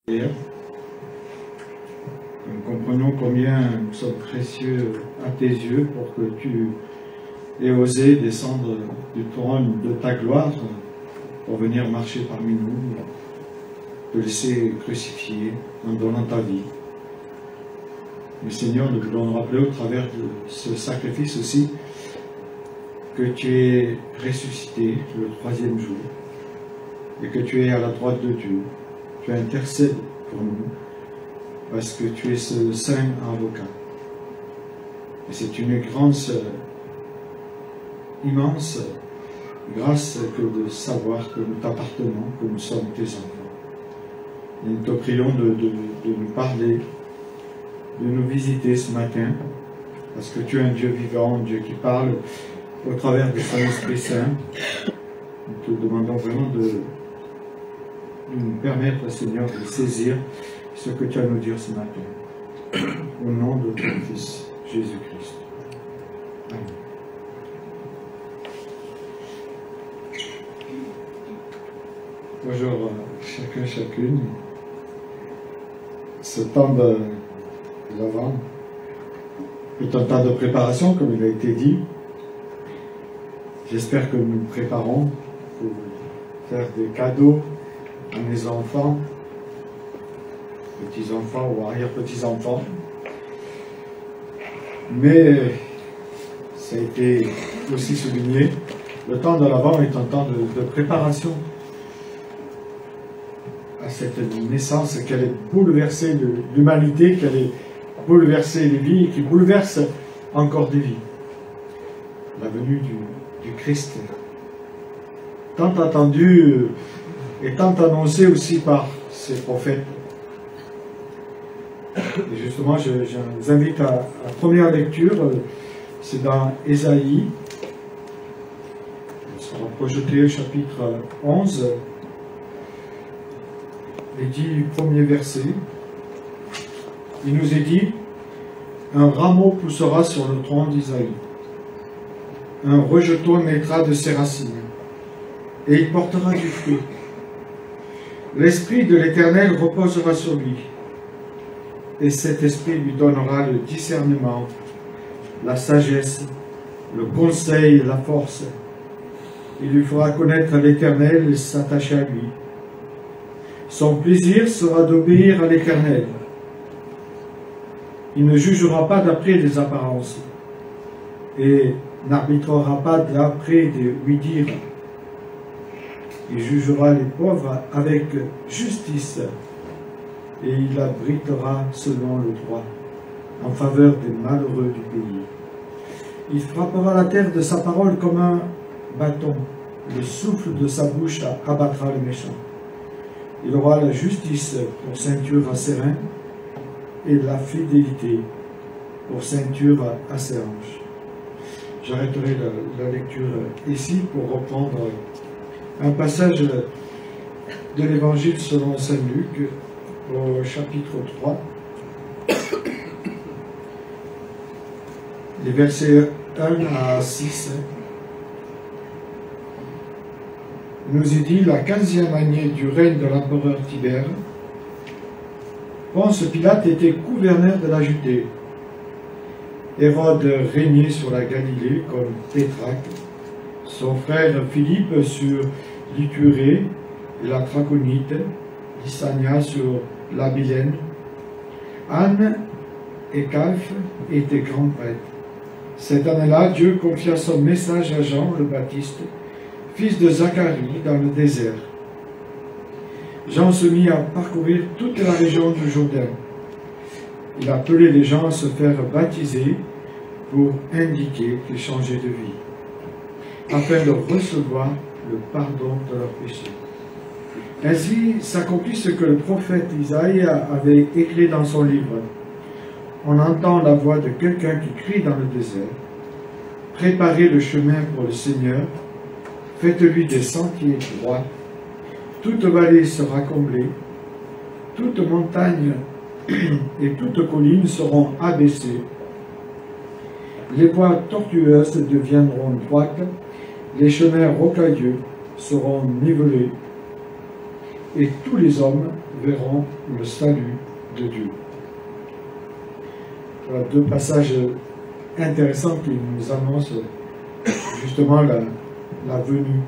Nous comprenons combien nous sommes précieux à tes yeux pour que tu aies osé descendre du trône de ta gloire pour venir marcher parmi nous, te laisser crucifier en donnant ta vie. Mais Seigneur, nous voulons nous rappeler au travers de ce sacrifice aussi que tu es ressuscité le troisième jour et que tu es à la droite de Dieu. Tu intercèdes pour nous parce que tu es ce saint avocat. Et c'est une grâce immense grâce que de savoir que nous t'appartenons, que nous sommes tes enfants. Et nous te prions de nous parler, de nous visiter ce matin, parce que tu es un Dieu vivant, un Dieu qui parle au travers de son Esprit Saint. Nous te demandons vraiment de nous permettre, Seigneur, de saisir ce que tu as à nous dire ce matin. Au nom de ton Fils, Jésus-Christ. Amen. Bonjour chacun, chacune. Ce temps de l'Avent est un temps de préparation, comme il a été dit. J'espère que nous nous préparons pour faire des cadeaux à mes enfants, petits-enfants ou arrière-petits-enfants. Mais ça a été aussi souligné, le temps de l'Avent est un temps de préparation à cette naissance qui allait bouleverser l'humanité, qui allait bouleverser les vies et qui bouleverse encore des vies. La venue du Christ, tant attendu et tant annoncé aussi par ses prophètes. Et justement, je vous invite à la première lecture, c'est dans Ésaïe, on sera projeté au chapitre 11, les 10 premiers versets. Il nous est dit, un rameau poussera sur le tronc d'Isaïe, un rejeton naîtra de ses racines, et il portera du fruit. L'Esprit de l'Éternel reposera sur lui, et cet Esprit lui donnera le discernement, la sagesse, le conseil et la force. Il lui fera connaître l'Éternel et s'attacher à lui. Son plaisir sera d'obéir à l'Éternel. Il ne jugera pas d'après des apparences et n'arbitrera pas d'après des oui-dire. Il jugera les pauvres avec justice et il abritera selon le droit en faveur des malheureux du pays. Il frappera la terre de sa parole comme un bâton. Le souffle de sa bouche abattra les méchants. Il aura la justice pour ceinture à ses reins et la fidélité pour ceinture à ses hanches. J'arrêterai la lecture ici pour reprendre un passage de l'Évangile selon saint Luc au chapitre 3, les versets 1 à 6. Il nous est dit, la 15e année du règne de l'empereur Tibère, Ponce Pilate était gouverneur de la Judée. Hérode régnait sur la Galilée comme Pétraque, son frère Philippe sur l'Iturée et la Traconite, Lysania sur l'Abilène. Anne et Calphe étaient grands prêtres. Cette année-là, Dieu confia son message à Jean le Baptiste, fils de Zacharie, dans le désert. Jean se mit à parcourir toute la région du Jourdain. Il appelait les gens à se faire baptiser pour indiquer qu'ils changeaient de vie, afin de recevoir le pardon de leurs péchés. Ainsi s'accomplit ce que le prophète Isaïe avait écrit dans son livre. On entend la voix de quelqu'un qui crie dans le désert. Préparez le chemin pour le Seigneur, faites-lui des sentiers droits. Toute vallée sera comblée, toute montagne et toute colline seront abaissées. Les voies tortueuses deviendront droites, les chemins rocailleux seront nivelés. et tous les hommes verront le salut de Dieu. Voilà deux passages intéressants qui nous annoncent justement la venue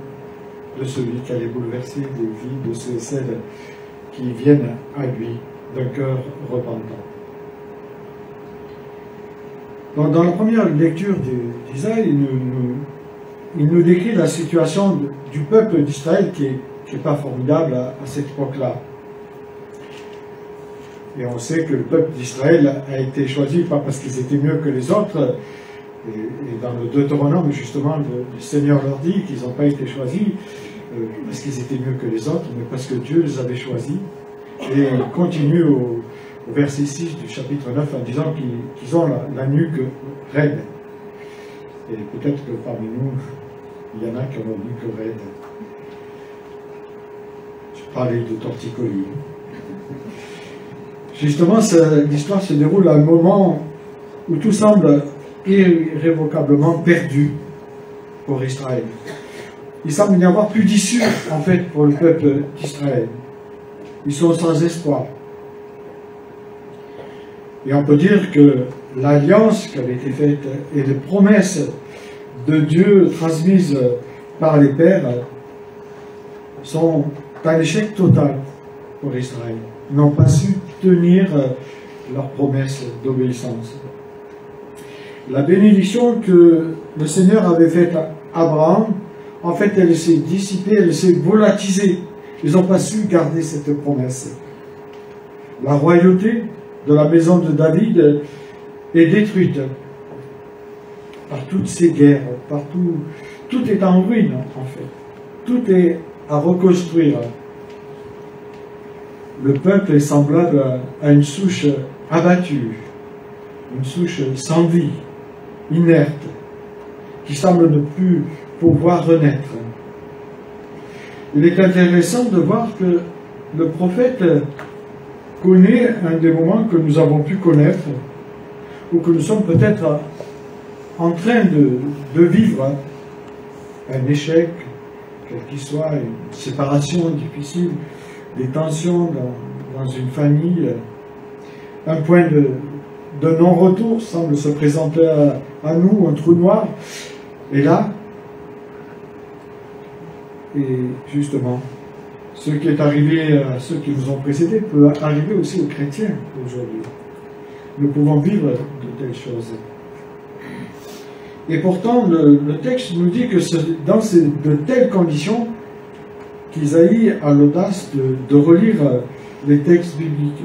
de celui qui allait bouleverser les vies de ceux et celles qui viennent à lui d'un cœur repentant. Dans la première lecture d'Isaïe, il nous décrit la situation du peuple d'Israël qui n'est pas formidable à cette époque-là. Et on sait que le peuple d'Israël a été choisi pas parce qu'ils étaient mieux que les autres, et dans le Deutéronome, justement, le Seigneur leur dit qu'ils n'ont pas été choisis parce qu'ils étaient mieux que les autres, mais parce que Dieu les avait choisis. Et il continue au verset 6 du chapitre 9 en disant qu'ils ont la nuque raide. Et peut-être que parmi nous, il y en a qui ont la nuque raide. Je parlais de torticolis. Justement, l'histoire se déroule à un moment où tout semble irrévocablement perdu pour Israël. Il semble n'y avoir plus d'issue, en fait, pour le peuple d'Israël. Ils sont sans espoir. Et on peut dire que l'alliance qui avait été faite et les promesses de Dieu transmises par les pères sont un échec total pour Israël. Ils n'ont pas su tenir leurs promesses d'obéissance. La bénédiction que le Seigneur avait faite à Abraham, en fait, elle s'est dissipée, elle s'est volatilisée. Ils n'ont pas su garder cette promesse. La royauté de la maison de David est détruite par toutes ces guerres, partout. Tout est en ruine, en fait. Tout est à reconstruire. Le peuple est semblable à une souche abattue, une souche sans vie, inerte, qui semble ne plus pouvoir renaître. Il est intéressant de voir que le prophète connaît un des moments que nous avons pu connaître, ou que nous sommes peut-être en train de vivre, un échec, quel qu'il soit, une séparation difficile, des tensions dans une famille, un point de non-retour semble se présenter à nous, un trou noir. Et là, et justement, ce qui est arrivé à ceux qui nous ont précédés peut arriver aussi aux chrétiens aujourd'hui. Nous pouvons vivre de telles choses. Et pourtant, le texte nous dit que c'est dans de telles conditions qu'Isaïe a l'audace de relire les textes bibliques.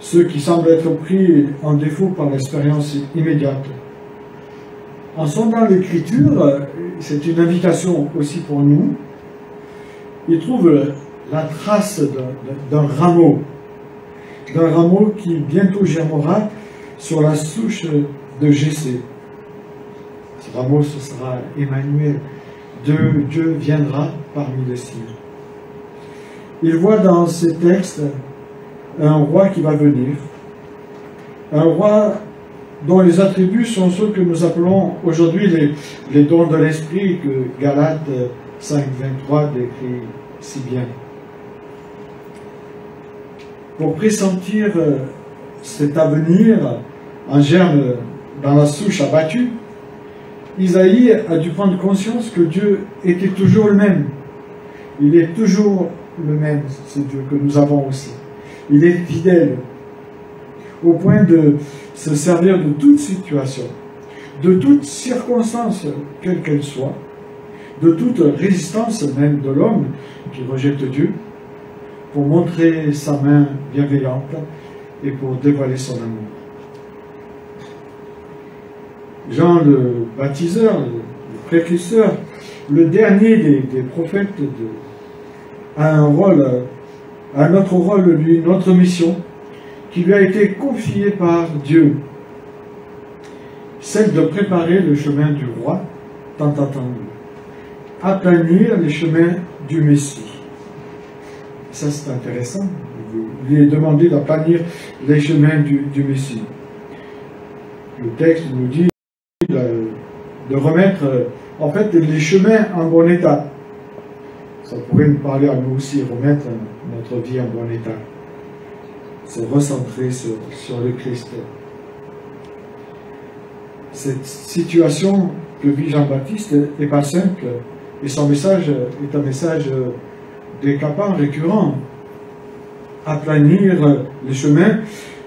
Ceux qui semblent être pris en défaut par l'expérience immédiate. En sondant l'Écriture, c'est une invitation aussi pour nous. Ils trouvent la trace d'un rameau qui bientôt germera sur la souche de Jessé. Ce rameau, ce sera Emmanuel. Dieu viendra parmi les siens. Il voit dans ces textes un roi qui va venir, un roi dont les attributs sont ceux que nous appelons aujourd'hui les dons de l'esprit, que Galates 5,23 décrit si bien. Pour pressentir cet avenir en germe dans la souche abattue, Isaïe a dû prendre conscience que Dieu était toujours le même. Il est toujours le même, ce Dieu que nous avons aussi. Il est fidèle, au point de se servir de toute situation, de toute circonstance, quelle qu'elle soit, de toute résistance même de l'homme qui rejette Dieu, pour montrer sa main bienveillante et pour dévoiler son amour. Jean le baptiseur, le précurseur, le dernier des prophètes, a un autre rôle, lui, une autre mission, qui lui a été confiée par Dieu, celle de préparer le chemin du roi, tant attendu, aplanir les chemins du Messie. Ça, c'est intéressant. Il lui est demandé d'aplanir les chemins du Messie. Le texte nous dit de remettre en fait les chemins en bon état. Ça pourrait nous parler à nous aussi, remettre notre vie en bon état. Se recentrer sur le Christ. Cette situation que vit Jean-Baptiste n'est pas simple, et son message est un message décapant, récurrent. Aplanir les chemins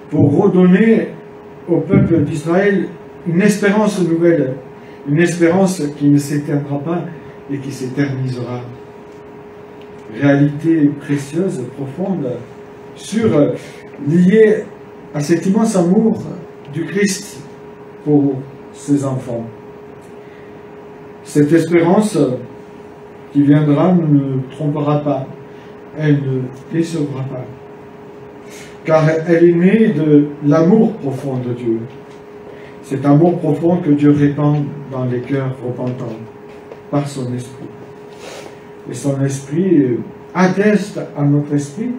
pour redonner au peuple d'Israël une espérance nouvelle, une espérance qui ne s'éteindra pas et qui s'éternisera. Réalité précieuse, profonde, liée à cet immense amour du Christ pour ses enfants. Cette espérance qui viendra ne trompera pas, elle ne décevra pas, car elle est née de l'amour profond de Dieu. Cet amour profond que Dieu répand dans les cœurs repentants par son esprit. Et son esprit atteste à notre esprit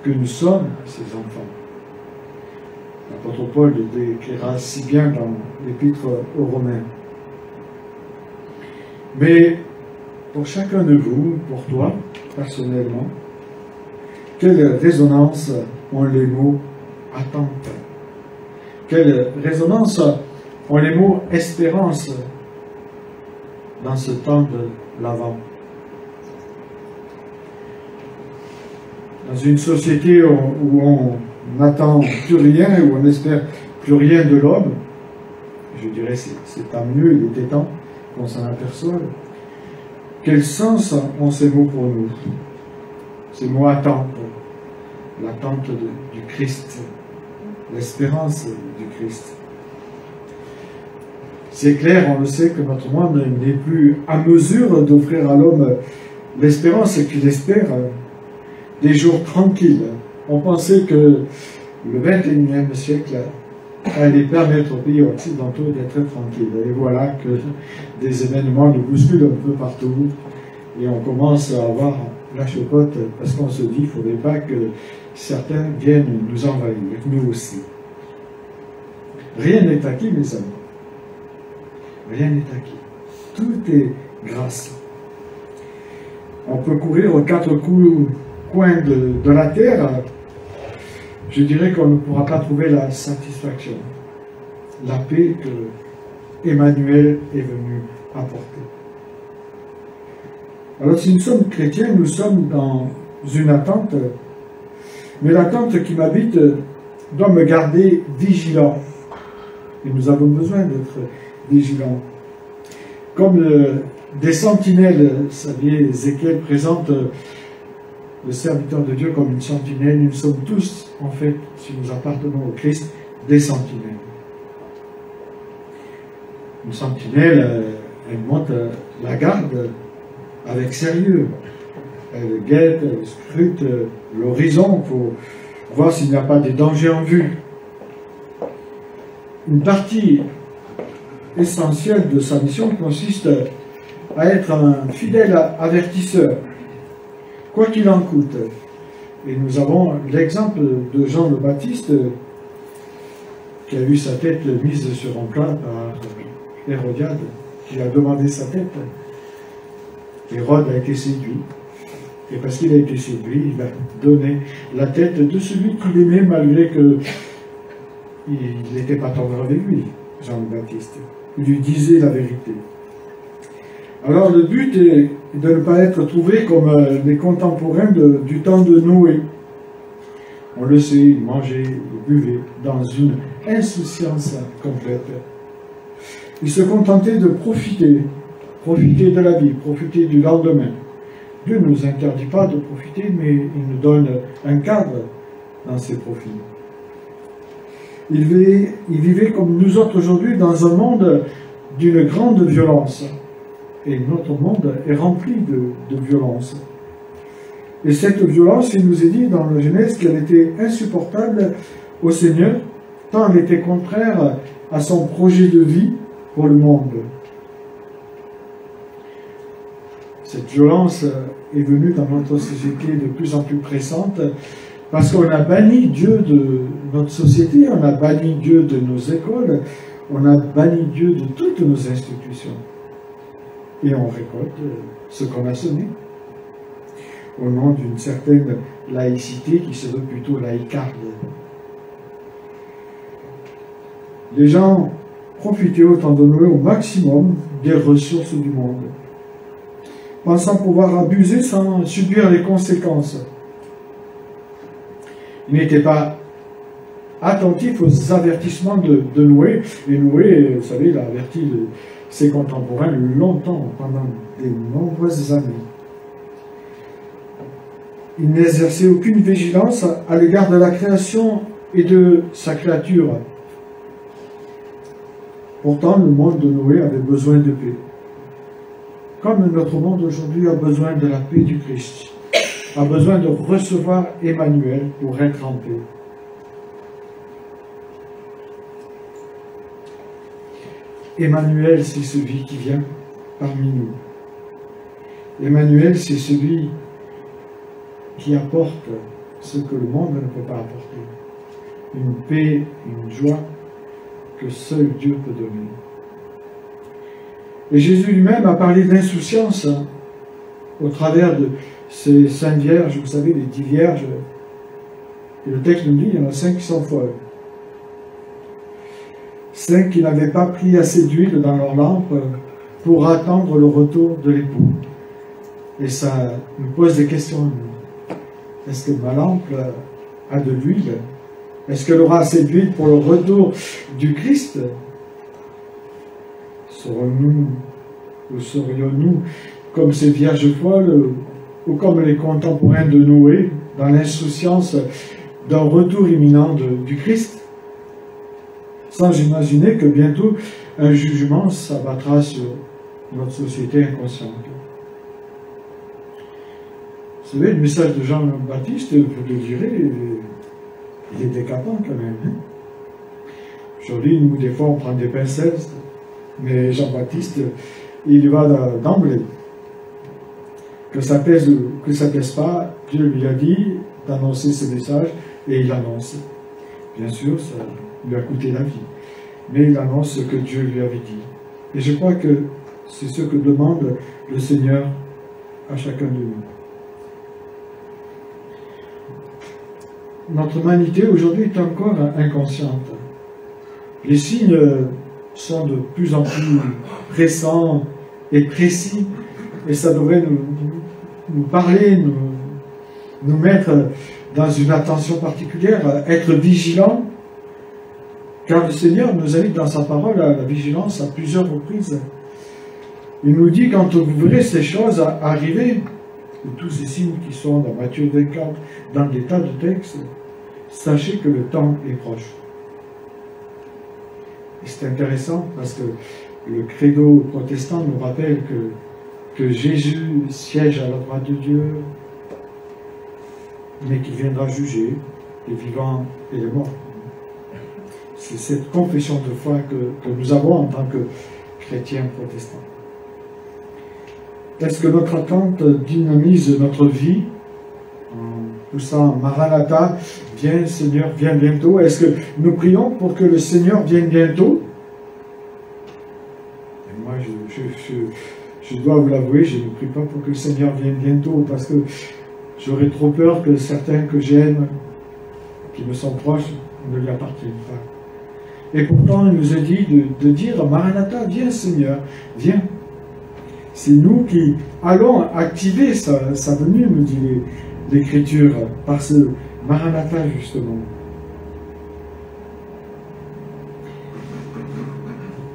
que nous sommes ses enfants. L'apôtre Paul le décrira si bien dans l'épître aux Romains. Mais pour chacun de vous, pour toi, personnellement, quelle résonance ont les mots « attente » ? Quelle résonance ont les mots « espérance » dans ce temps de l'Avent ? Dans une société où on n'attend plus rien, où on n'espère plus rien de l'homme, je dirais c'est tant mieux, il était temps qu'on s'en aperçoive. Quel sens ont ces mots pour nous? Ces mots attente, l'attente du Christ, l'espérance du Christ. C'est clair, on le sait, que notre monde n'est plus à mesure d'offrir à l'homme l'espérance qu'il espère, des jours tranquilles. On pensait que le XXIe siècle allait permettre aux pays occidentaux d'être tranquilles. Et voilà que des événements nous bousculent un peu partout et on commence à avoir la chocotte parce qu'on se dit qu'il ne faudrait pas que certains viennent nous envahir, nous aussi. Rien n'est acquis, mes amis. Rien n'est acquis. Tout est grâce. On peut courir aux quatre coins de la terre. Je dirais qu'on ne pourra pas trouver la satisfaction, la paix que Emmanuel est venu apporter. Alors si nous sommes chrétiens, nous sommes dans une attente, mais l'attente qui m'habite doit me garder vigilant. Et nous avons besoin d'être vigilants. Comme des sentinelles, vous savez, Ézéchiel présente le serviteur de Dieu comme une sentinelle. Nous sommes tous, en fait, si nous appartenons au Christ, des sentinelles. Une sentinelle, elle monte la garde avec sérieux. Elle guette, elle scrute l'horizon pour voir s'il n'y a pas des dangers en vue. Une partie essentielle de sa mission consiste à être un fidèle avertisseur, quoi qu'il en coûte. Et nous avons l'exemple de Jean le Baptiste, qui a eu sa tête mise sur un plat par Hérodiade, qui a demandé sa tête. Hérode a été séduit, et parce qu'il a été séduit, il a donné la tête de celui qu'il aimait, malgré que il n'était pas tendre avec lui, Jean le Baptiste. Il lui disait la vérité. Alors le but est de ne pas être trouvé comme les contemporains du temps de Noé. On le sait, ils mangeaient, ils buvaient dans une insouciance complète. Ils se contentaient de profiter de la vie, profiter du lendemain. Dieu ne nous interdit pas de profiter, mais il nous donne un cadre dans ses profits. Ils vivaient comme nous autres aujourd'hui dans un monde d'une grande violence. Et notre monde est rempli de violence. Et cette violence, il nous est dit dans la Genèse qu'elle était insupportable au Seigneur, tant elle était contraire à son projet de vie pour le monde. Cette violence est venue dans notre société de plus en plus pressante parce qu'on a banni Dieu de notre société, on a banni Dieu de nos écoles, on a banni Dieu de toutes nos institutions. Et on récolte ce qu'on a semé. au nom d'une certaine laïcité qui serait plutôt laïcarde. Les gens profitaient au temps de Noé au maximum des ressources du monde, pensant pouvoir abuser sans subir les conséquences. Ils n'étaient pas attentifs aux avertissements de Noé, et Noé, vous savez, il a averti ses contemporains longtemps, pendant de nombreuses années. Il n'exerçait aucune vigilance à l'égard de la création et de sa créature. Pourtant, le monde de Noé avait besoin de paix. Comme notre monde aujourd'hui a besoin de la paix du Christ, a besoin de recevoir Emmanuel pour être en paix. Emmanuel, c'est celui qui vient parmi nous. Emmanuel, c'est celui qui apporte ce que le monde ne peut pas apporter. Une paix, une joie que seul Dieu peut donner. Et Jésus lui-même a parlé d'insouciance au travers de ces saintes vierges, vous savez, les 10 vierges. Et le texte nous dit, il y en a 5 qui sont folles. 5 qui n'avaient pas pris assez d'huile dans leur lampe pour attendre le retour de l'époux. Et ça nous pose des questions. Est-ce que ma lampe a de l'huile? Est-ce qu'elle aura assez d'huile pour le retour du Christ? Serons-nous ou serions-nous comme ces vierges folles ou comme les contemporains de Noé, dans l'insouciance d'un retour imminent du Christ, sans imaginer que bientôt un jugement s'abattra sur notre société inconsciente. Vous savez, le message de Jean-Baptiste, vous le direz, il est décapant quand même. Hein? Aujourd'hui, nous, des fois, on prend des pincettes, mais Jean-Baptiste, il y va d'emblée. Que ça plaise ou que ça ne plaise pas, Dieu lui a dit d'annoncer ce message, et il annonce. Bien sûr, ça lui a coûté la vie, mais il annonce ce que Dieu lui avait dit. Et je crois que c'est ce que demande le Seigneur à chacun de nous. Notre humanité aujourd'hui est encore inconsciente. Les signes sont de plus en plus pressants et précis, et ça devrait nous parler, nous mettre dans une attention particulière, être vigilants, car le Seigneur nous invite dans sa parole à la vigilance à plusieurs reprises. Il nous dit, quand vous verrez ces choses arriver, ou tous ces signes qui sont dans Matthieu 24, dans des tas de textes, sachez que le temps est proche. Et c'est intéressant parce que le credo protestant nous rappelle que Jésus siège à la droite de Dieu, mais qu'il viendra juger les vivants et les morts. C'est cette confession de foi que nous avons en tant que chrétiens protestants. Est-ce que notre attente dynamise notre vie en poussant Maranatha, viens Seigneur, viens bientôt? Est-ce que nous prions pour que le Seigneur vienne bientôt? Et moi, je dois vous l'avouer, je ne prie pas pour que le Seigneur vienne bientôt, parce que j'aurais trop peur que certains que j'aime, qui me sont proches, ne lui appartiennent pas. Et pourtant, il nous est dit de dire, Maranatha, viens Seigneur, viens. C'est nous qui allons activer sa venue, nous dit l'Écriture, par ce Maranatha, justement.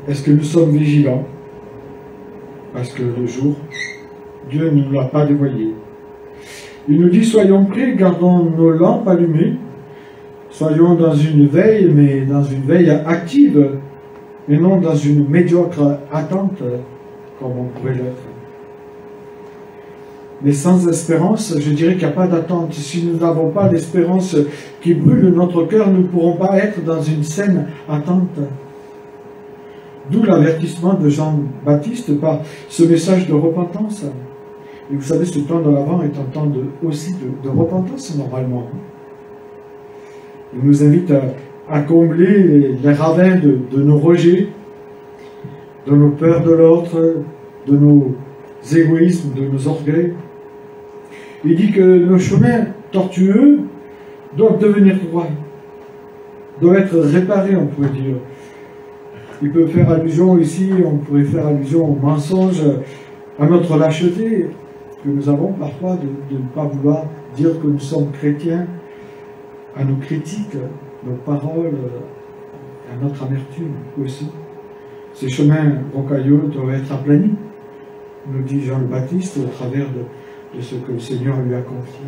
Est-ce que nous sommes vigilants? Parce que le jour, Dieu ne nous l'a pas dévoilé. Il nous dit, soyons prêts, gardons nos lampes allumées, soyons dans une veille, mais dans une veille active, et non dans une médiocre attente, comme on pourrait l'être. Mais sans espérance, je dirais qu'il n'y a pas d'attente. Si nous n'avons pas d'espérance qui brûle notre cœur, nous ne pourrons pas être dans une saine attente. D'où l'avertissement de Jean-Baptiste par ce message de repentance. Et vous savez, ce temps de l'Avent est un temps aussi de repentance, normalement. Il nous invite à combler les ravins de nos rejets, de nos peurs de l'autre, de nos égoïsmes, de nos orgueils. Il dit que nos chemins tortueux doivent devenir droits, doivent être réparés, on pourrait dire. Il peut faire allusion ici, on pourrait faire allusion au mensonge, à notre lâcheté que nous avons parfois de ne pas vouloir dire que nous sommes chrétiens, à nos critiques, nos paroles, à notre amertume aussi. Ces chemins rocailleux doivent être aplanis, nous dit Jean le Baptiste, au travers de ce que le Seigneur lui a confié.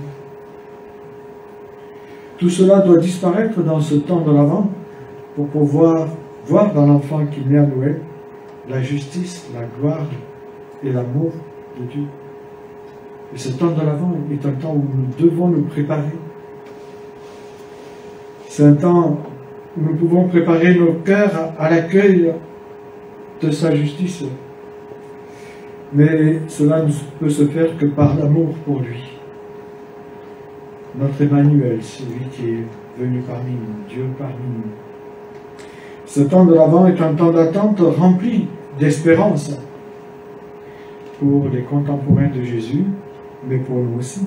Tout cela doit disparaître dans ce temps de l'Avent pour pouvoir voir dans l'enfant qui naît à Noël la justice, la gloire et l'amour de Dieu. Et ce temps de l'Avent est un temps où nous devons nous préparer. C'est un temps où nous pouvons préparer nos cœurs à l'accueil de sa justice. Mais cela ne peut se faire que par l'amour pour lui. Notre Emmanuel, celui qui est venu parmi nous, Dieu parmi nous. Ce temps de l'Avent est un temps d'attente rempli d'espérance pour les contemporains de Jésus, mais pour nous aussi.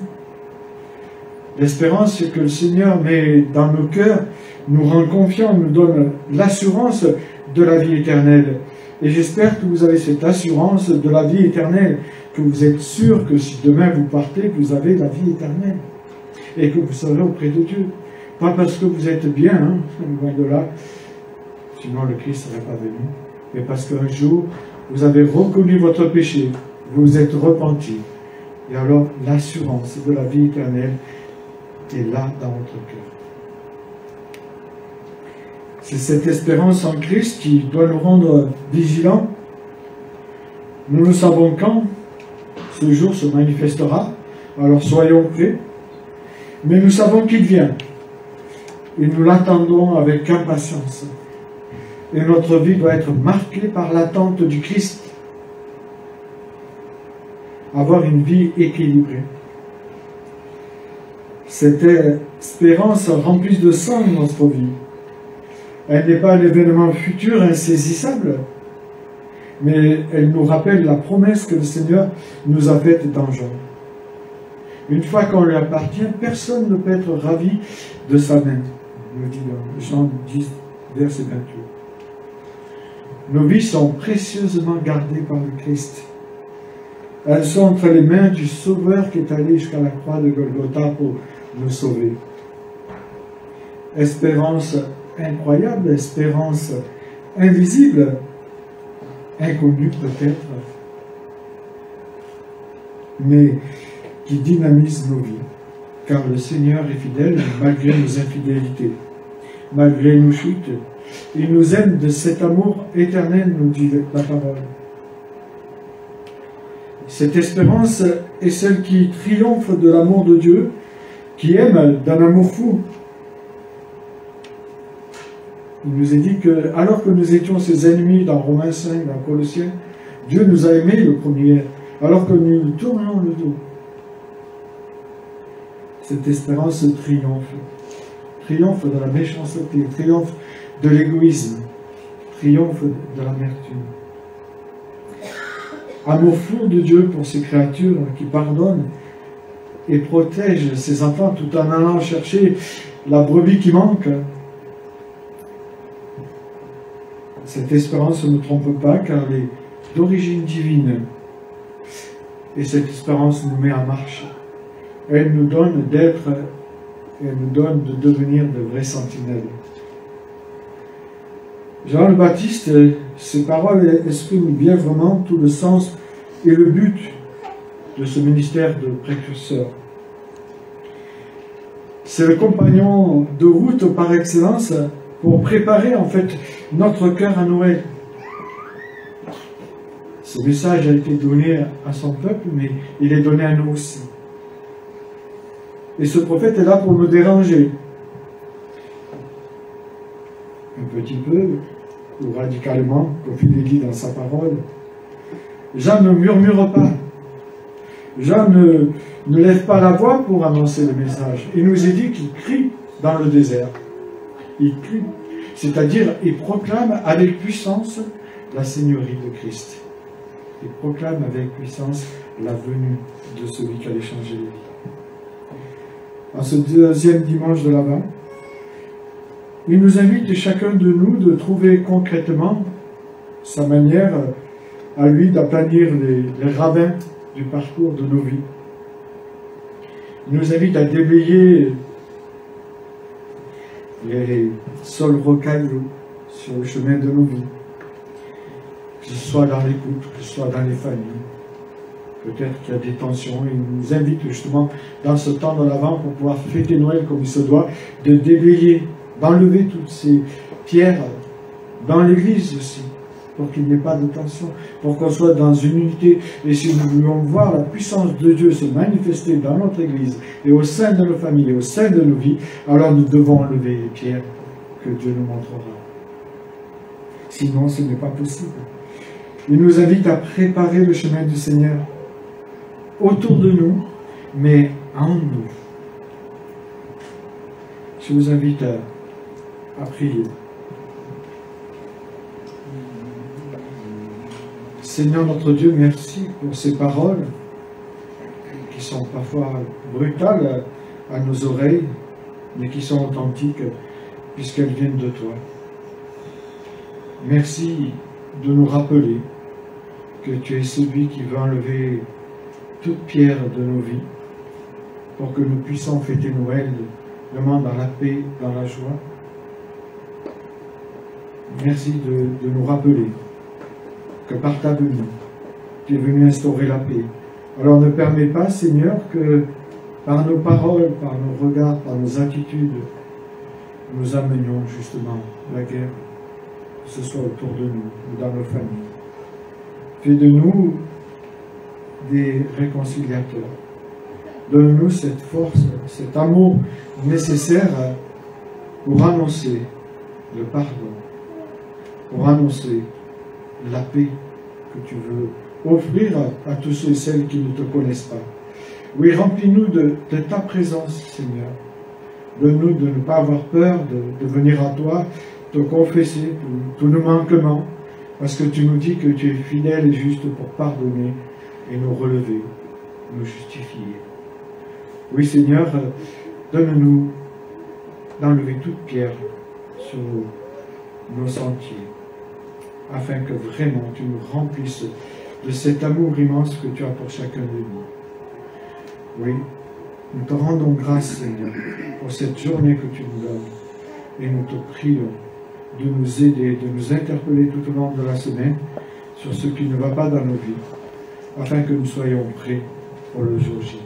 L'espérance que le Seigneur met dans nos cœurs nous rend confiants, nous donne l'assurance de la vie éternelle. Et j'espère que vous avez cette assurance de la vie éternelle, que vous êtes sûr que si demain vous partez, vous avez la vie éternelle et que vous serez auprès de Dieu. Pas parce que vous êtes bien, hein, loin de là, sinon le Christ ne serait pas venu, mais parce qu'un jour, vous avez reconnu votre péché, vous vous êtes repenti, et alors l'assurance de la vie éternelle est là dans votre cœur. C'est cette espérance en Christ qui doit nous rendre vigilants. Nous ne savons quand ce jour se manifestera, alors soyons prêts, mais nous savons qu'il vient, et nous l'attendons avec impatience. Et notre vie doit être marquée par l'attente du Christ. Avoir une vie équilibrée. Cette espérance remplie de sens dans notre vie. Elle n'est pas un événement futur insaisissable, mais elle nous rappelle la promesse que le Seigneur nous a faite dans Jean. Une fois qu'on lui appartient, personne ne peut être ravi de sa main, nous dit Jean 10, verset 28. Nos vies sont précieusement gardées par le Christ. Elles sont entre les mains du Sauveur qui est allé jusqu'à la croix de Golgotha pour nous sauver. Espérance incroyable, espérance invisible, inconnue peut-être, mais qui dynamise nos vies. Car le Seigneur est fidèle malgré nos infidélités, malgré nos chutes. Il nous aime de cet amour éternel, nous dit la parole. Cette espérance est celle qui triomphe de l'amour de Dieu, qui aime d'un amour fou. Il nous est dit que, alors que nous étions ses ennemis dans Romains 5, dans Colossiens, Dieu nous a aimés le premier, alors que nous nous tournions le dos. Cette espérance triomphe. Triomphe de la méchanceté, triomphe de l'égoïsme, triomphe de l'amertume. Amour fou de Dieu pour ses créatures qui pardonne et protège ses enfants tout en allant chercher la brebis qui manque. Cette espérance ne trompe pas car elle est d'origine divine. Et cette espérance nous met en marche. Elle nous donne d'être, elle nous donne de devenir de vrais sentinelles. Jean le Baptiste, ses paroles expriment bien vraiment tout le sens et le but de ce ministère de précurseur. C'est le compagnon de route par excellence pour préparer en fait notre cœur à Noël. Ce message a été donné à son peuple, mais il est donné à nous aussi. Et ce prophète est là pour nous déranger. Un petit peu, ou radicalement, comme il est dit dans sa parole. Jean ne murmure pas. Jean ne lève pas la voix pour annoncer le message. Il nous est dit qu'il crie dans le désert. Il crie, c'est-à-dire il proclame avec puissance la Seigneurie de Christ. Il proclame avec puissance la venue de celui qui allait changer les vies. en ce deuxième dimanche de l'Avent. Il nous invite chacun de nous de trouver concrètement sa manière à lui d'aplanir les ravins du parcours de nos vies. Il nous invite à déblayer les sols rocailleux sur le chemin de nos vies, que ce soit dans les couples, que ce soit dans les familles. Peut-être qu'il y a des tensions. Il nous invite justement dans ce temps de l'Avent pour pouvoir fêter Noël comme il se doit, de déblayer, d'enlever toutes ces pierres dans l'Église aussi, pour qu'il n'y ait pas de tension, pour qu'on soit dans une unité. Et si nous voulons voir la puissance de Dieu se manifester dans notre Église et au sein de nos familles et au sein de nos vies, alors nous devons enlever les pierres que Dieu nous montrera. Sinon, ce n'est pas possible. Il nous invite à préparer le chemin du Seigneur autour de nous, mais en nous. Je vous invite à prier. Seigneur notre Dieu, merci pour ces paroles qui sont parfois brutales à nos oreilles, mais qui sont authentiques puisqu'elles viennent de toi. Merci de nous rappeler que tu es celui qui veut enlever toute pierre de nos vies pour que nous puissions fêter Noël vraiment dans la paix, dans la joie. Merci de nous rappeler que par ta venue, tu es venu instaurer la paix. Alors ne permets pas, Seigneur, que par nos paroles, par nos regards, par nos attitudes, nous amenions justement la guerre, que ce soit autour de nous ou dans nos familles. Fais de nous des réconciliateurs. Donne-nous cette force, cet amour nécessaire pour annoncer le pardon, pour annoncer la paix que tu veux offrir à tous ceux et celles qui ne te connaissent pas. Oui, remplis-nous de ta présence, Seigneur. Donne-nous de ne pas avoir peur de venir à toi, te confesser tous nos manquements, parce que tu nous dis que tu es fidèle et juste pour pardonner et nous relever, nous justifier. Oui, Seigneur, donne-nous d'enlever toute pierre sur nos sentiers, afin que vraiment tu nous remplisses de cet amour immense que tu as pour chacun de nous. Oui, nous te rendons grâce, Seigneur, pour cette journée que tu nous donnes, et nous te prions de nous aider, de nous interpeller tout au long de la semaine sur ce qui ne va pas dans nos vies, afin que nous soyons prêts pour le jour J.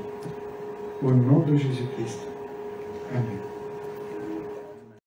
Au nom de Jésus-Christ. Amen.